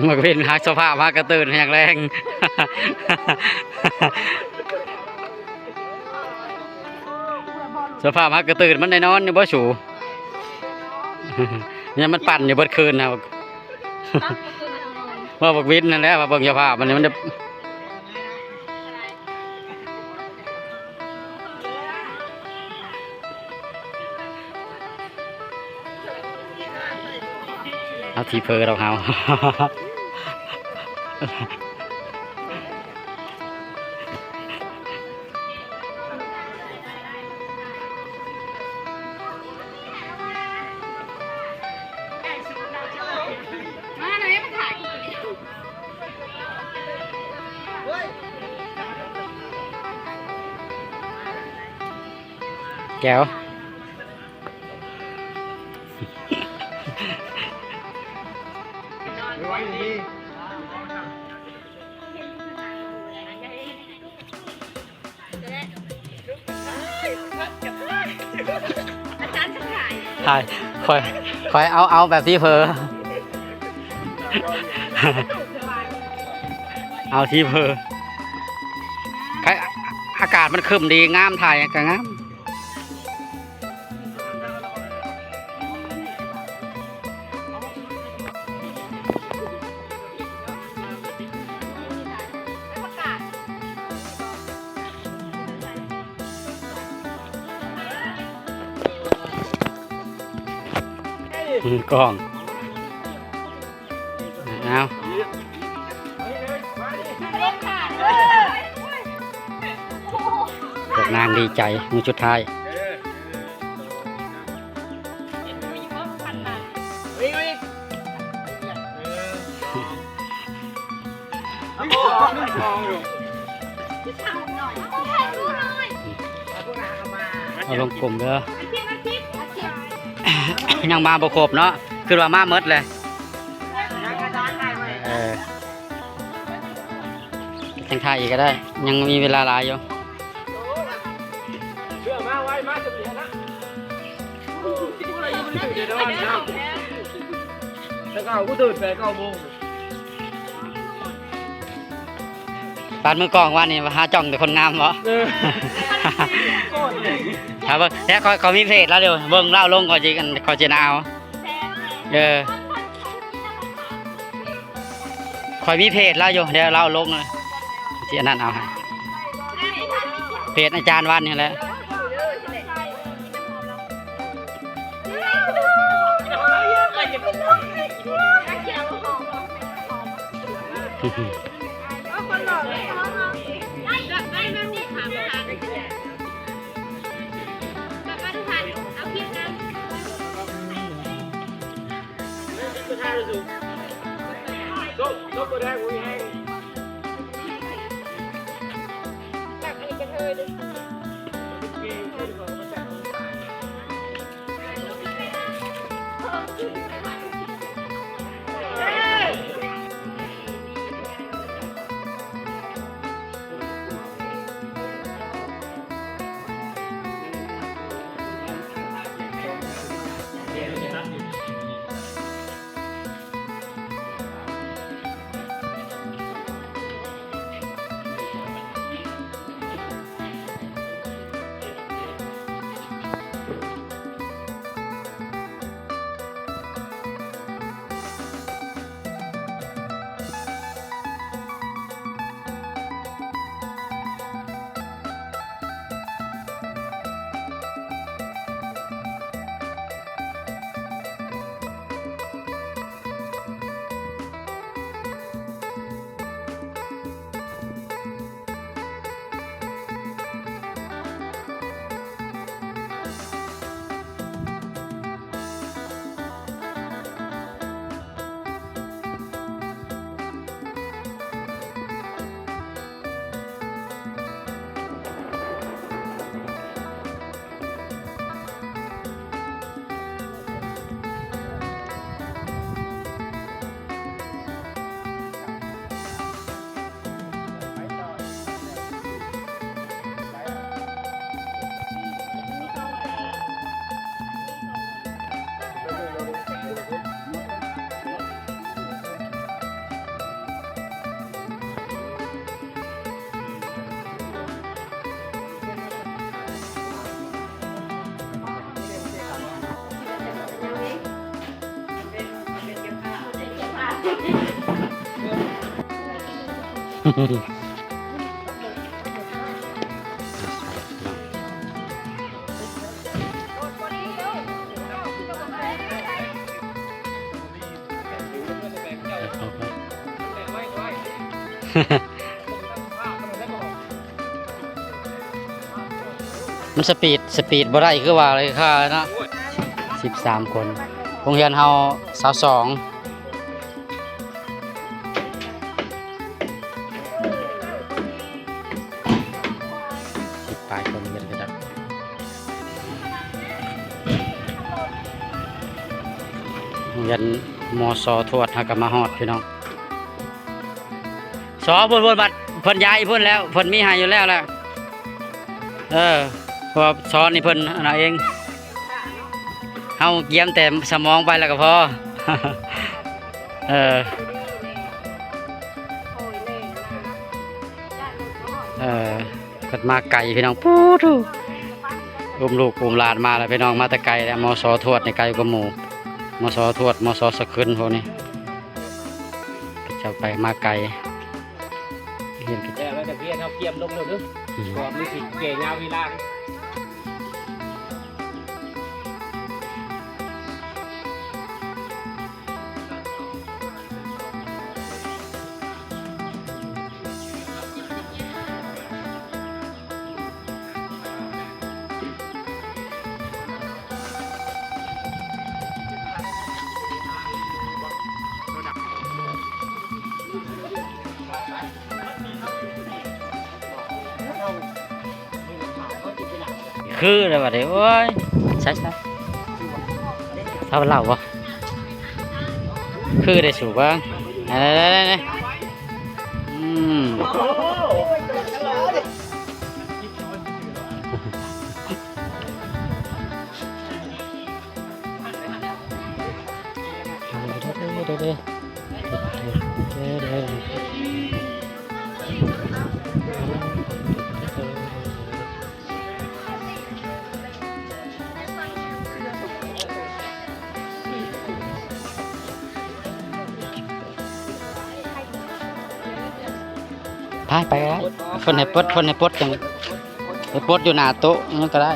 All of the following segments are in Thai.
มันก็เป็นหักสภาพมากระตือนอย่างแรงสภาพมากระตือนมันได้นอนอยู่บ่สูเนี่ยมันปั่นอยู่เบิดคืนนะว่าบักวินนั่นแหละว่าเบิ่งสภาพมันจะเอาทีเพอเราเอาแก้วถ่ายคอยเอาแบบที่เพอเอาที่เพออากาศมันครึ้มดีงามถ่ายก็งามกล้องเอาพวกนางดีใจมือชุดท้ายเอาลงกลุ่มเด้อยังมาบ่ครบเนาะคือว่ามาเมดเลยแต่งท่าอีกก็ได้ยังมีเวลาหลายอยู่เชื่อมาไว้มาจะมีนะแล้วก็กูตื่นไป9 โมงปานมือกองวันนี้มาหาจ่องแต่คนงามเหรอครับแล้วเขามีเพจแล้วเดี๋ยวเบิ่งเล่าลงก่อนจีกันเขาจะเอาคอยมีเพจแล้วอยู่เดี๋ยวเล่าลงเลยที่นั่นเอาเพจอาจารย์วันนี่แหละ มันสปีดบ่ได้คือว่าเลยค่ะเนาะ13 คนโรงเรียนเฮา22ปลายคนเรียนกันครับโรงเรียนมสทวดหากมาฮอดพี่น้องสอบนบัดเพิ่นย้ายเพิ่นแล้วเพิ่นมีให้อยู่แล้วแหละเพราะว่าสอนนี่เพิ่นอันนั้นเองเฮาเยี่ยมแต่สมองไปแล้วก็พอ เพิ่นมาไกลพี่น้องปู๊ดอุ้มลูกอุ้มหลานมาแล้วพี่น้องมาแต่ไกลแล้วมสทวดในไกลกว่าหมู่มสทวดมสสะขึ้นพวกนี้จะไปมาไกลเรียนกัน แต่เราจะเพียนเอาเกียมลงเลยนึกก่อนมีสิเก่งาเวลาคือเลยว่าเดี๋ยวโอ้ยใช่ถ้าเล่าบ่คือได้สูบบ้างนี่ไปแล้วคนให้ปดจังไปปดอยู่หน้าโต๊ะนั่นก็ได้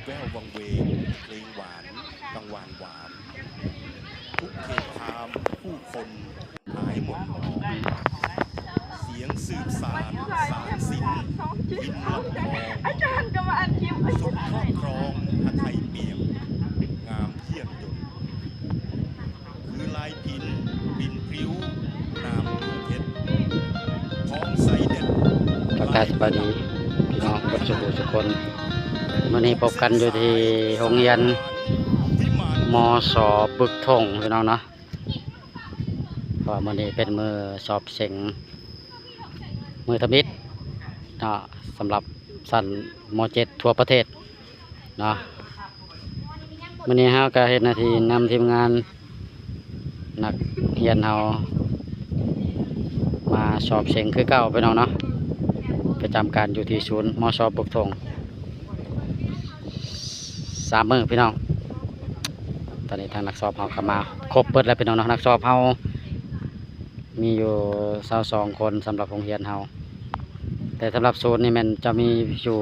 แวววังเวงเพลงหวานกังวานหวานทุกเขตคามผู้คนหายหมดมองเสียงสืบสารสารสินวินลับทองอาจารย์ก็มาอัดคลิปสมครอบครองหไทยเปี่ยมงามเทียบยนต์คือลายพินบินพริ้วนามเพชรท้องใสเด็ด ประกาศสวัสดีพี่น้องบัดสุคนวันนี้พบกันอยู่ที่โรงเรียนมสบึกทงพี่น้องเนาะเพราะวันนี้เป็นมือสอบเสียงมือทมิตเนาะสำหรับสันม.7 ทั่วประเทศเนาะวันนี้เฮาก็เฮ็ดหน้าที่นำทีมงานนักเรียนเฮามาสอบเสียงคือเก่าพี่น้องเนาะประจำการอยู่ที่ศูนย์มสบึกทง3 มื้อพี่น้องตอนนี้ทางนักสอบเฮาก็มาครบเบิดแล้วพี่น้องเนาะนักสอบเฮามีอยู่22 คนสำหรับโรงเรียนเฮาแต่สำหรับศูนย์นี่มันจะมีอยู่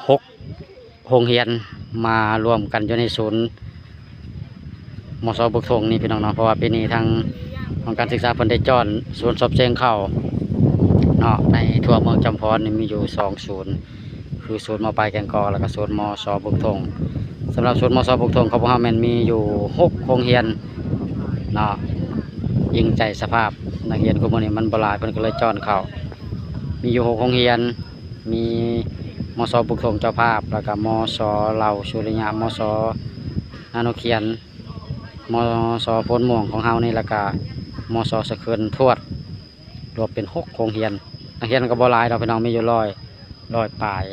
6โรงเรียนมารวมกันอยู่ในศูนย์มสบึกทงนี่พี่น้องเนาะเพราะว่าปีนี้ทางของการศึกษาเพิ่นได้จ้อนศูนย์สอบเสียงเข้าเนาะในทั่วเมืองจำพรนี่มีอยู่2ศูนย์คือศูนย์ม.ปลายแกงกอแล้วก็ศูนย์มสบึกทงสำหรับศูนย์มสบึกทงเขาบอกว่ามันมีอยู่6โรงเรียนเนาะยิงใจสภาพนักเรียนกลุ่มนี้มันบ่หลายเพิ่นก็เลยจ้อนเข้า มีอยู่6โรงเรียนมีมสบุกถงเจ้าภาพแล้วก็มสเหล่าสุริยะมสนาโนเขียนมสพ้นม่วงของเฮานี่แล้วก็มสสะเคินทวดรวมเป็น6โรงเรียนนักเรียนก็บ่หลายดอกพี่น้องมีอยู่100ปลาย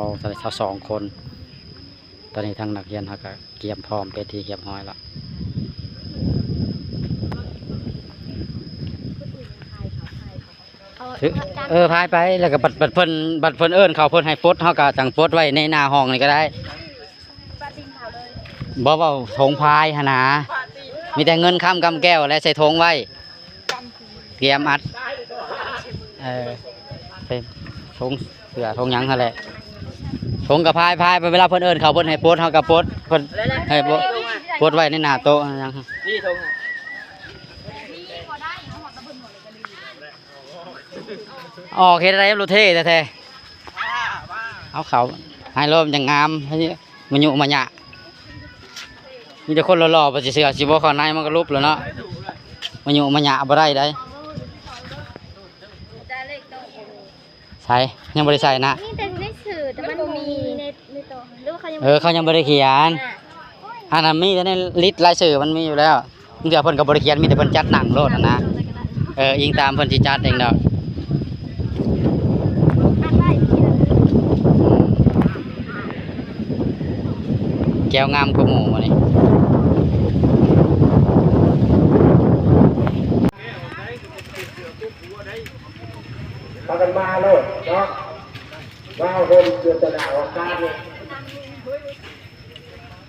122คนตอนนี้ทางนักเรียนเขาก็เตรียมพร้อมเป็นที่เรียบร้อยแล้วพายไปแล้วก็บัดเพิ่นเอิ้นเขาเพิ่นให้ปลดเฮาก็จังปลดไว้ในหน้าห้องนี่ก็ได้บ่เว้าธงพายหั่นนะมีแต่เงินค้ำกำแก้วและใส่ธงไว้เตรียมอัดเป็นธงเสือธงหยังหั่นแหละธงกับพายไปเวลาเพิ่นเอิ้นเขาเพิ่นให้ปลดเฮาก็ปลดเพิ่นให้ปลดไว้ในหน้าโต๊ะหยังนี่ธงอ๋อเฮ็ดอะไรรถเท่แท้ๆเอาเขาให้รถมันจะงามมันยุมันหยะมีแต่คนหล่อๆไปเสือสิบ่เข้าในมันก็ลุบแล้วเนาะมันยุมันหยะบ่ได้ได้ใช่ยังบ่ได้ใส่นะนี่แต่ในสื่อแต่มันมีในตัวหรือว่าเขายังเขายังบ่ได้เขียนอันนั้นมีแต่ในลิสต์รายชื่อมันมีอยู่แล้วเดี๋ยวเพิ่นก็บ่ได้เขียนมีแต่เพิ่นจัดหนังโลดนะอิงตามเพิ่นสิจัดเองดอกแก้วงามกว่าหมู่มื้อนี้พากันมาโลดเนาะว่าคนเกิดจะหนาวการเนี่ย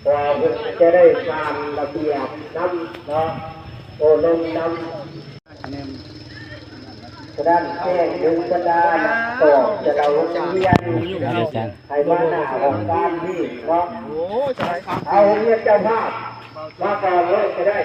พอเพื่อจะได้การระเบียบน้ำเนาะโอ้ลงน้ำกระดานแก้งดึงกระดานตอกจะเราเรียนไทยบ้านหน้าของการนี่เนาะเอาเรียนเจ้าภาพมาก่อนเลยจะได้